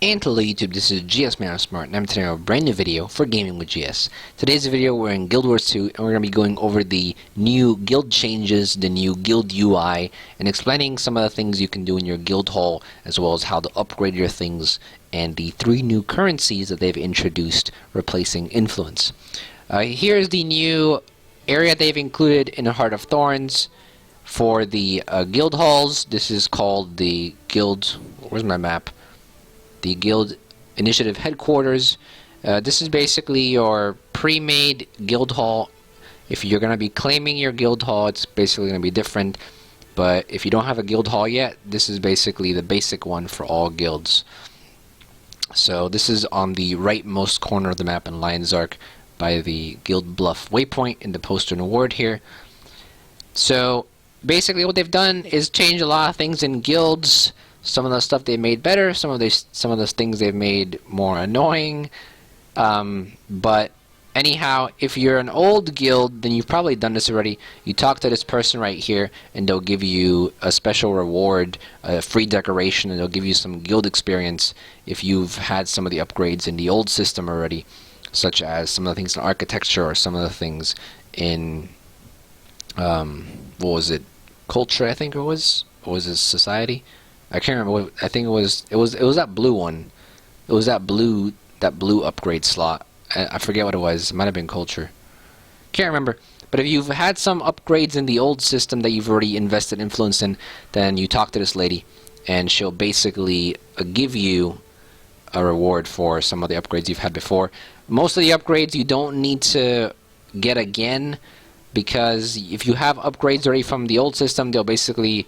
And hello YouTube, this is GSmaniamsmart, and I'm today a brand new video for Gaming with GS. Today's video, we're in Guild Wars 2, and we're going to be going over the new guild changes, the new guild UI, and explaining some of the things you can do in your guild hall, as well as how to upgrade your things, and the 3 new currencies that they've introduced, replacing influence. Here's the new area they've included in the Heart of Thorns for the guild halls. This is called the guild, where's my map? The guild initiative headquarters. This is basically your pre-made guild hall. If you're going to be claiming your guild hall, it's basically going to be different, but if you don't have a guild hall yet, this is basically the basic one for all guilds. So this is on the rightmost corner of the map in Lion's Arc by the Guild Bluff waypoint in the poster and award here. So basically what they've done is change a lot of things in guilds. Some of the stuff they made better, some of the things they've made more annoying. But anyhow, if you're an old guild, then you've probably done this already. You talk to this person right here, and they'll give you a special reward, a free decoration, and they'll give you some guild experience if you've had some of the upgrades in the old system already, such as some of the things in architecture or some of the things in what was it, culture? I think it was, or was it society? I can't remember what, I think it was that blue one. It was that blue upgrade slot. I forget what it was. It might have been culture. Can't remember. But if you've had some upgrades in the old system that you've already invested influence in, then you talk to this lady and she'll basically give you a reward for some of the upgrades you've had before. Most of the upgrades you don't need to get again, because if you have upgrades already from the old system, they'll basically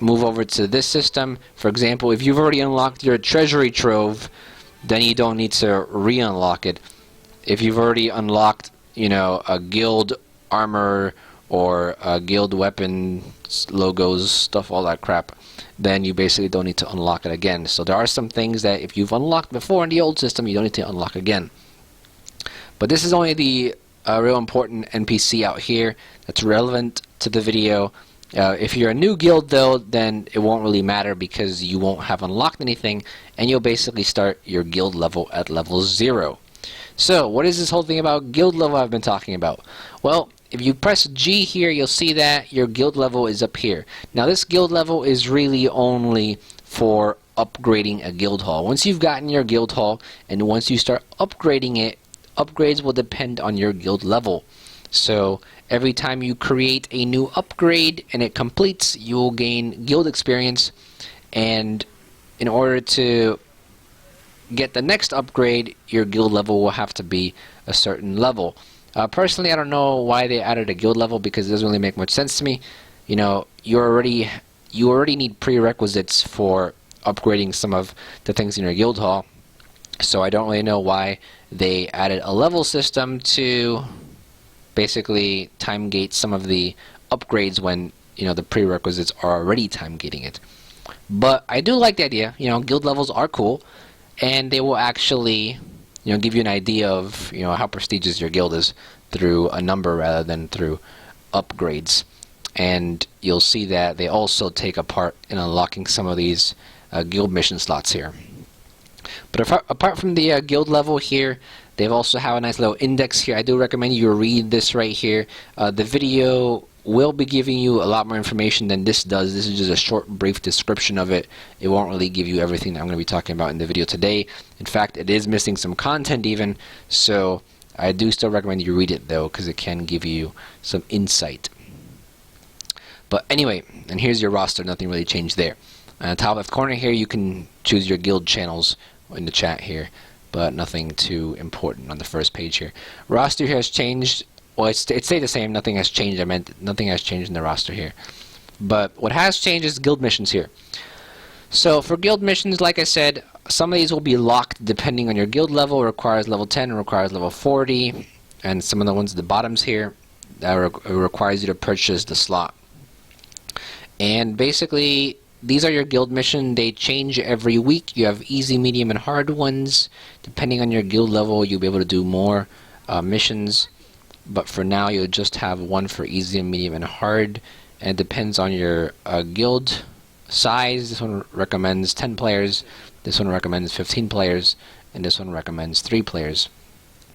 move over to this system. For example, if you've already unlocked your treasury trove, then you don't need to re-unlock it. If you've already unlocked, you know, a guild armor or a guild weapon logos, stuff, all that crap, then you basically don't need to unlock it again. So there are some things that if you've unlocked before in the old system, you don't need to unlock again. But this is only the real important NPC out here that's relevant to the video. If you're a new guild though, then it won't really matter because you won't have unlocked anything, and you'll basically start your guild level at level 0. So what is this whole thing about guild level I've been talking about? Well, if you press G here, you'll see that your guild level is up here. Now this guild level is really only for upgrading a guild hall. Once you've gotten your guild hall, and once you start upgrading it, upgrades will depend on your guild level. So every time you create a new upgrade and it completes, you will gain guild experience, and in order to get the next upgrade, your guild level will have to be a certain level. Personally, I don't know why they added a guild level, because it doesn't really make much sense to me. You know, you already need prerequisites for upgrading some of the things in your guild hall, so I don't really know why they added a level system to basically time gate some of the upgrades when, you know, the prerequisites are already time gating it. But I do like the idea. You know, guild levels are cool, and they will actually, you know, give you an idea of, you know, how prestigious your guild is through a number rather than through upgrades. And you'll see that they also take a part in unlocking some of these guild mission slots here. But apart from the guild level here, they also have a nice little index here. I do recommend you read this right here. The video will be giving you a lot more information than this does. This is just a short, brief description of it. It won't really give you everything that I'm going to be talking about in the video today. In fact, it is missing some content even, so I do still recommend you read it though, because it can give you some insight. But anyway, and here's your roster. Nothing really changed there. On the top left corner here, you can choose your guild channels in the chat here, but nothing too important on the first page here. Roster here has changed. Well, it stayed the same. Nothing has changed. I meant nothing has changed in the roster here. But what has changed is guild missions here. So for guild missions, like I said, some of these will be locked depending on your guild level. It requires level 10, it requires level 40, and some of the ones at the bottoms here, that requires you to purchase the slot. And basically, these are your guild mission. They change every week. You have easy, medium, and hard ones. Depending on your guild level, you'll be able to do more missions. But for now, you'll just have one for easy, medium, and hard. And it depends on your guild size. This one recommends 10 players. This one recommends 15 players, and this one recommends 3 players.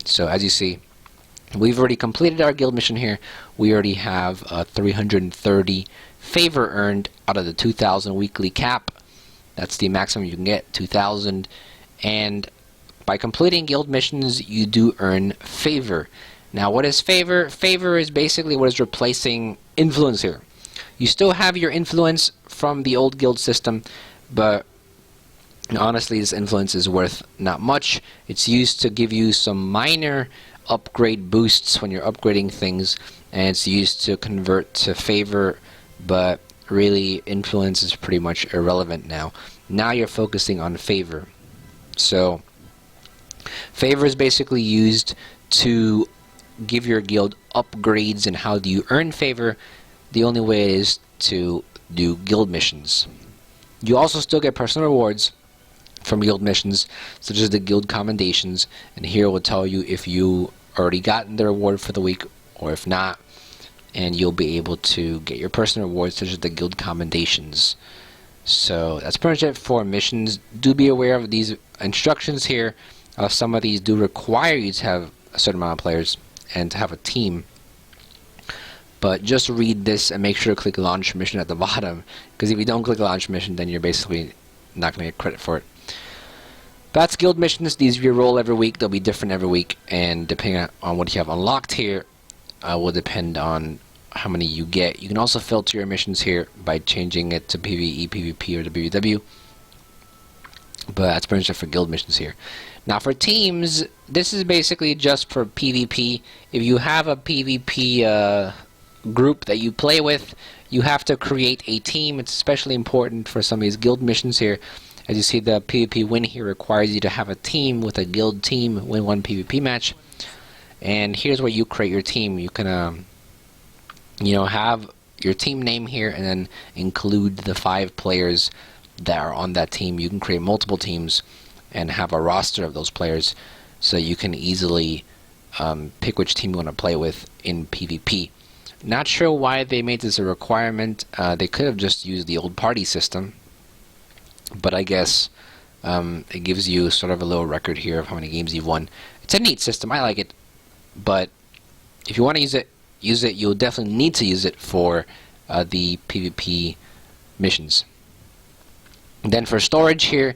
So as you see, we've already completed our guild mission here. We already have 330 favor earned out of the 2,000 weekly cap. That's the maximum you can get, 2,000. And by completing guild missions, you do earn favor. Now, what is favor? Favor is basically what is replacing influence here. You still have your influence from the old guild system, but honestly, this influence is worth not much. It's used to give you some minor upgrade boosts when you're upgrading things, and it's used to convert to favor, but really influence is pretty much irrelevant now. Now you're focusing on favor. So favor is basically used to give your guild upgrades. And how do you earn favor? The only way is to do guild missions. You also still get personal rewards from guild missions, such as the guild commendations, and here it will tell you if you already gotten the reward for the week or if not, and you'll be able to get your personal rewards, such as the guild commendations. So that's pretty much it for missions. Do be aware of these instructions here. Some of these do require you to have a certain amount of players and to have a team, but just read this and make sure to click launch mission at the bottom, because if you don't click launch mission, then you're basically not going to get credit for it. That's guild missions. These re-roll every week. They'll be different every week, and depending on what you have unlocked here will depend on how many you get. You can also filter your missions here by changing it to PvE, PvP, or WW. But that's pretty much it for guild missions here. Now for teams, this is basically just for PvP. If you have a PvP group that you play with, you have to create a team. It's especially important for some of these guild missions here. As you see, the PvP win here requires you to have a team with a guild team, win one PvP match. And here's where you create your team. You can have your team name here and then include the 5 players that are on that team. You can create multiple teams and have a roster of those players, so you can easily pick which team you want to play with in PvP. Not sure why they made this a requirement. They could have just used the old party system, but I guess it gives you sort of a little record here of how many games you've won. It's a neat system. I like it, but if you want to use it, you'll definitely need to use it for the PvP missions. Then for storage here,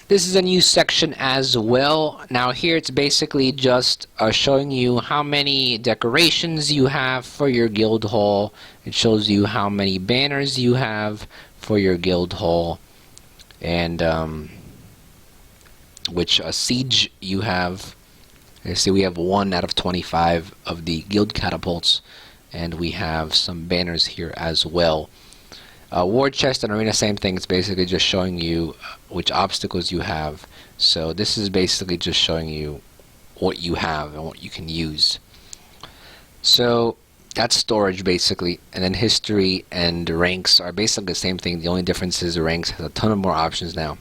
this is a new section as well. Now here it's basically just showing you how many decorations you have for your guild hall. It shows you how many banners you have for your guild hall, and which siege you have. You see we have 1 out of 25 of the guild catapults, and we have some banners here as well. War chest and arena, same thing. It's basically just showing you which obstacles you have. So this is basically just showing you what you have and what you can use. So that's storage basically, and then history and ranks are basically the same thing. The only difference is the ranks has a ton of more options now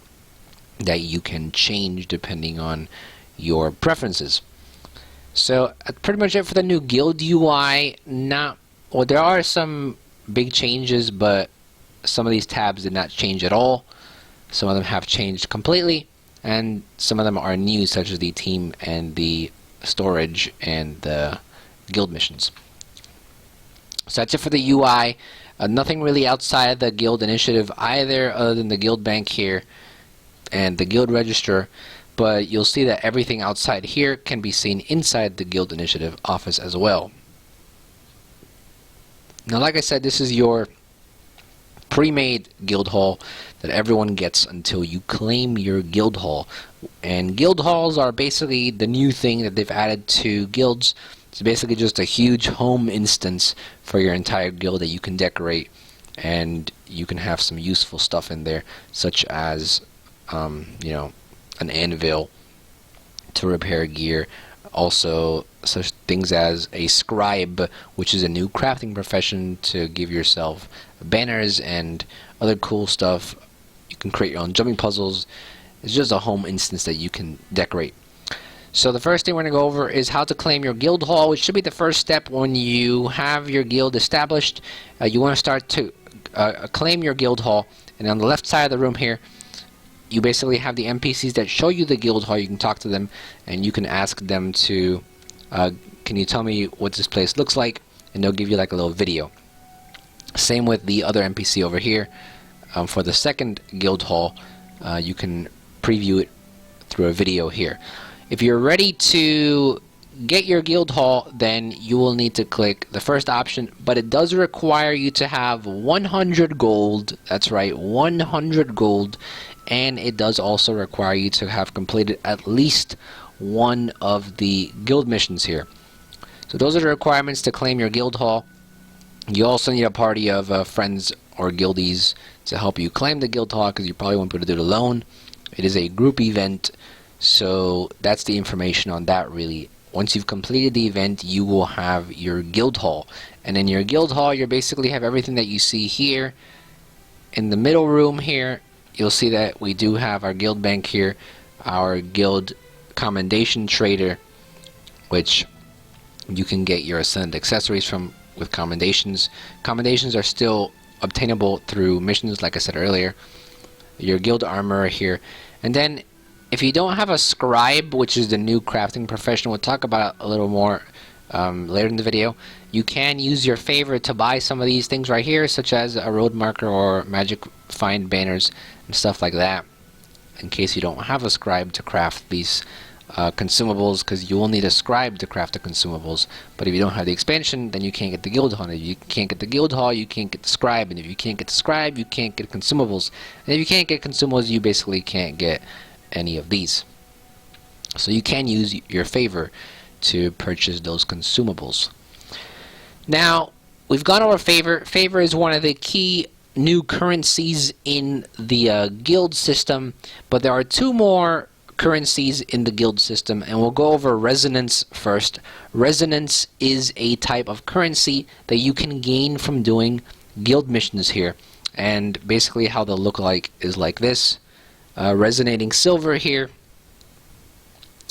that you can change depending on your preferences. So that's pretty much it for the new guild UI. There are some big changes, but some of these tabs did not change at all. Some of them have changed completely, and some of them are new, such as the team and the storage and the guild missions. So that's it for the UI. Nothing really outside of the guild initiative either, other than the guild bank here and the guild register. But you'll see that everything outside here can be seen inside the guild initiative office as well. Now, like I said, this is your pre-made guild hall that everyone gets until you claim your guild hall. And guild halls are basically the new thing that they've added to guilds. It's basically just a huge home instance for your entire guild that you can decorate, and you can have some useful stuff in there, such as an anvil to repair gear. Also such things as a scribe, which is a new crafting profession to give yourself banners and other cool stuff. You can create your own jumping puzzles. It's just a home instance that you can decorate. So the first thing we're going to go over is how to claim your guild hall, which should be the first step when you have your guild established. You want to start to claim your guild hall, and on the left side of the room here you basically have the NPCs that show you the guild hall. You can talk to them, and you can ask them to, can you tell me what this place looks like? And they'll give you like a little video. Same with the other NPC over here. For the second guild hall, you can preview it through a video here. If you're ready to get your guild hall, then you will need to click the first option, but it does require you to have 100 gold. That's right, 100 gold. And it does also require you to have completed at least one of the guild missions here. So those are the requirements to claim your guild hall. You also need a party of friends or guildies to help you claim the guild hall, because you probably won't be able to do it alone. It is a group event, so that's the information on that really. Once you've completed the event, you will have your guild hall. And in your guild hall, you basically have everything that you see here. In the middle room here, you'll see that we do have our guild bank here, our guild commendation trader, which you can get your ascended accessories from with commendations. Commendations are still obtainable through missions, like I said earlier. Your guild armor here. And then if you don't have a scribe, which is the new crafting profession, we'll talk about it a little more later in the video, you can use your favor to buy some of these things right here, such as a road marker or magic find banners and stuff like that, in case you don't have a scribe to craft these consumables, because you will need a scribe to craft the consumables. But if you don't have the expansion, then you can't get the guild hall. And if you can't get the guild hall, you can't get the scribe. And if you can't get the scribe, you can't get consumables. And if you can't get consumables, you basically can't get any of these. So you can use your favor to purchase those consumables. Now, we've gone over favor. Favor is one of the key new currencies in the guild system, but there are two more currencies in the guild system, and we'll go over resonance first. Resonance is a type of currency that you can gain from doing guild missions here, and basically how they'll look like is like this. Resonating silver here,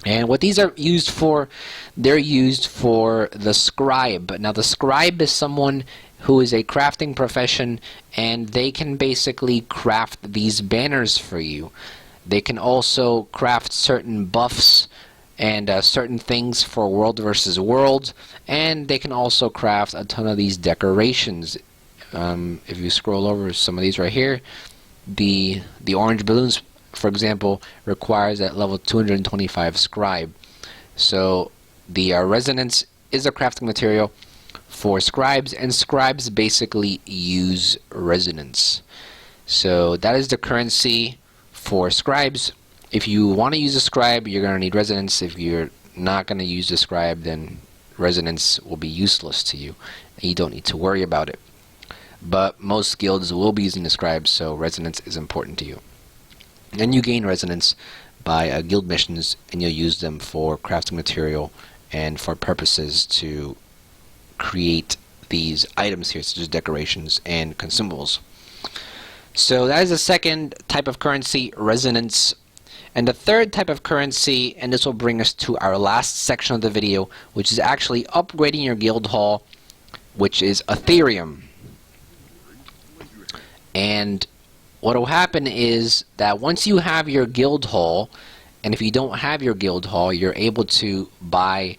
and what these are used for, they're used for the scribe. Now the scribe is someone who is a crafting profession, and they can basically craft these banners for you. They can also craft certain buffs and certain things for World versus World, and they can also craft a ton of these decorations. If you scroll over some of these right here, the orange balloons, for example, requires that level 225 scribe. So the resonance is a crafting material for scribes, and scribes basically use resonance. So that is the currency for scribes. If you want to use a scribe, you're going to need resonance. If you're not going to use the scribe, then resonance will be useless to you, and you don't need to worry about it. But most guilds will be using the scribe, so resonance is important to you. And you gain resonance by guild missions, and you'll use them for crafting material and for purposes to create these items here, such as decorations and consumables. So that is the second type of currency, resonance. And the third type of currency, and this will bring us to our last section of the video, which is actually upgrading your guild hall, which is Aetherium. And what will happen is that once you have your guild hall, and if you don't have your guild hall, you're able to buy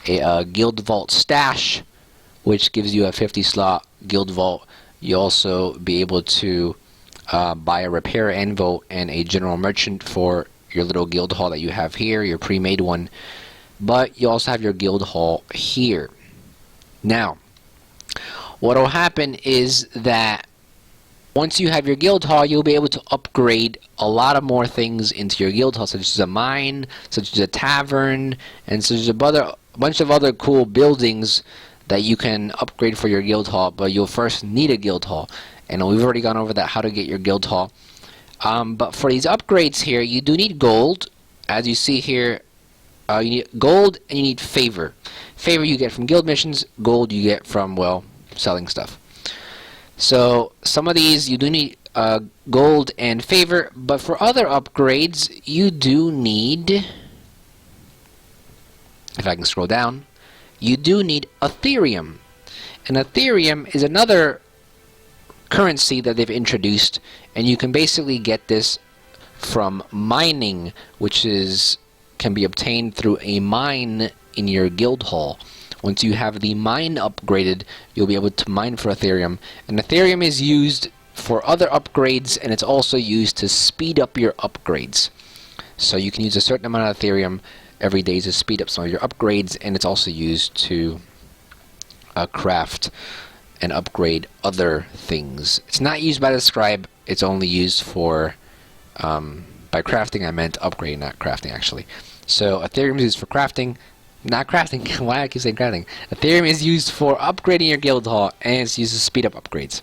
a guild vault stash, which gives you a 50 slot guild vault. You'll also be able to buy a repair anvil and a general merchant for your little guild hall that you have here, your pre-made one. But you also have your guild hall here. Now, what will happen is that once you have your guild hall, you'll be able to upgrade a lot of more things into your guild hall, such as a mine, such as a tavern, and such as a bunch of other cool buildings that you can upgrade for your guild hall. But you'll first need a guild hall, and we've already gone over that, how to get your guild hall. But for these upgrades here, you do need gold. As you see here, you need gold and you need favor. Favor you get from guild missions, gold you get from, well, selling stuff. So some of these you do need gold and favor, but for other upgrades you do need, if I can scroll down, you do need Aetherium. And Aetherium is another currency that they've introduced, and you can basically get this from mining, which can be obtained through a mine in your guild hall. Once you have the mine upgraded, you'll be able to mine for Aetherium. And Aetherium is used for other upgrades, and it's also used to speed up your upgrades. So you can use a certain amount of Aetherium every day to speed up some of your upgrades, and it's also used to craft and upgrade other things. It's not used by the Scribe, it's only used for, by crafting I meant upgrading, not crafting actually. So Aetherium is used for crafting, not crafting, why I keep saying crafting. Aetherium is used for upgrading your guild hall, and it's used to speed up upgrades.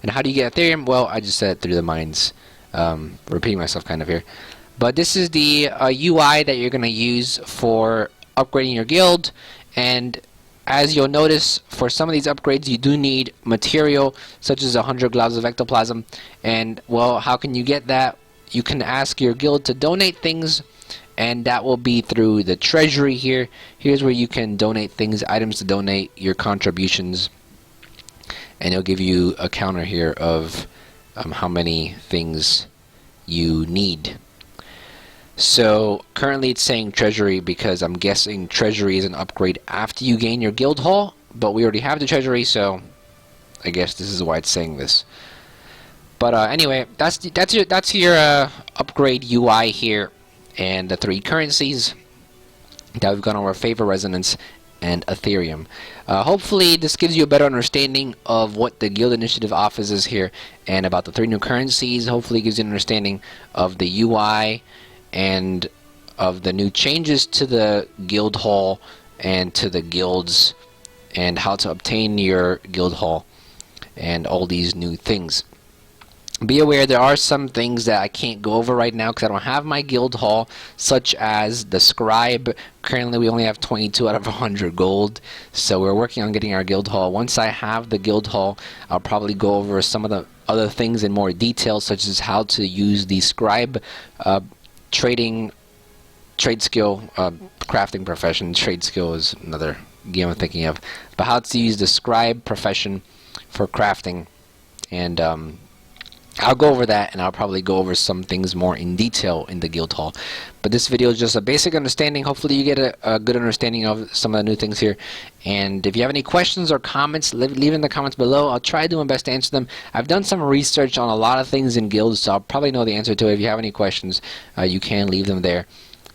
And how do you get Aetherium? Well, I just said through the mines. Repeating myself kind of here. But this is the UI that you're going to use for upgrading your guild, and as you'll notice, for some of these upgrades you do need material such as 100 globs of ectoplasm. And well, how can you get that? You can ask your guild to donate things, and that will be through the treasury here. Here's where you can donate things, items to donate, your contributions, and it'll give you a counter here of how many things you need. So currently it's saying treasury because I'm guessing treasury is an upgrade after you gain your guild hall, but we already have the treasury, so I guess this is why it's saying this. But anyway, that's your upgrade UI here, and the 3 currencies that we've gone over: favor, resonance, and Aetherium. Hopefully this gives you a better understanding of what the guild initiative offers here and about the 3 new currencies. Hopefully it gives you an understanding of the UI and of the new changes to the guild hall and to the guilds, and how to obtain your guild hall and all these new things. Be aware there are some things that I can't go over right now because I don't have my guild hall, such as the Scribe. Currently we only have 22 out of 100 gold, so we're working on getting our guild hall. Once I have the guild hall, I'll probably go over some of the other things in more detail, such as how to use the Scribe trade skill, crafting profession. Trade skill is another game I'm thinking of, but how to use the Scribe profession for crafting, and I'll go over that, and I'll probably go over some things more in detail in the guild hall. But this video is just a basic understanding. Hopefully you get a good understanding of some of the new things here. And if you have any questions or comments, leave in the comments below. I'll try to do my best to answer them. I've done some research on a lot of things in guilds, so I'll probably know the answer to it. If you have any questions, you can leave them there.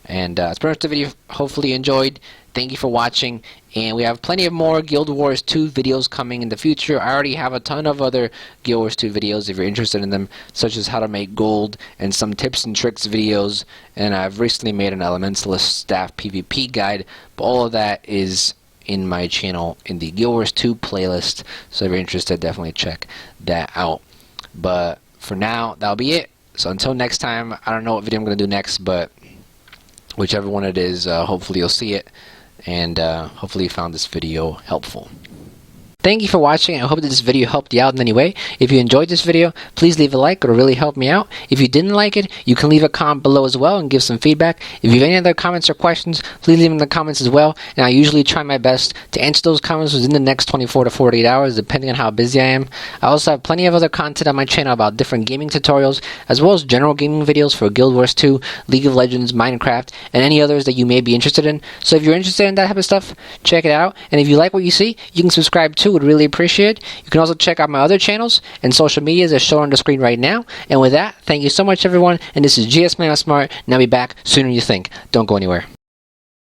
And that's pretty much the video. Hopefully you enjoyed. Thank you for watching, and we have plenty of more Guild Wars 2 videos coming in the future. I already have a ton of other Guild Wars 2 videos if you're interested in them, such as how to make gold and some tips and tricks videos, and I've recently made an Elementalist staff PvP guide, but all of that is in my channel in the Guild Wars 2 playlist, so if you're interested, definitely check that out. But for now, that'll be it. So until next time, I don't know what video I'm going to do next, but whichever one it is, hopefully you'll see it. And hopefully you found this video helpful. Thank you for watching. I hope that this video helped you out in any way. If you enjoyed this video, please leave a like. It'll really help me out. If you didn't like it, you can leave a comment below as well and give some feedback. If you have any other comments or questions, please leave them in the comments as well. And I usually try my best to answer those comments within the next 24 to 48 hours, depending on how busy I am. I also have plenty of other content on my channel about different gaming tutorials, as well as general gaming videos for Guild Wars 2, League of Legends, Minecraft, and any others that you may be interested in. So if you're interested in that type of stuff, check it out. And if you like what you see, you can subscribe too. Would really appreciate it. You can also check out my other channels and social medias as shown on the screen right now. And with that, thank you so much everyone, and this is GSmaniamsmart, and I'll be back sooner than you think. Don't go anywhere.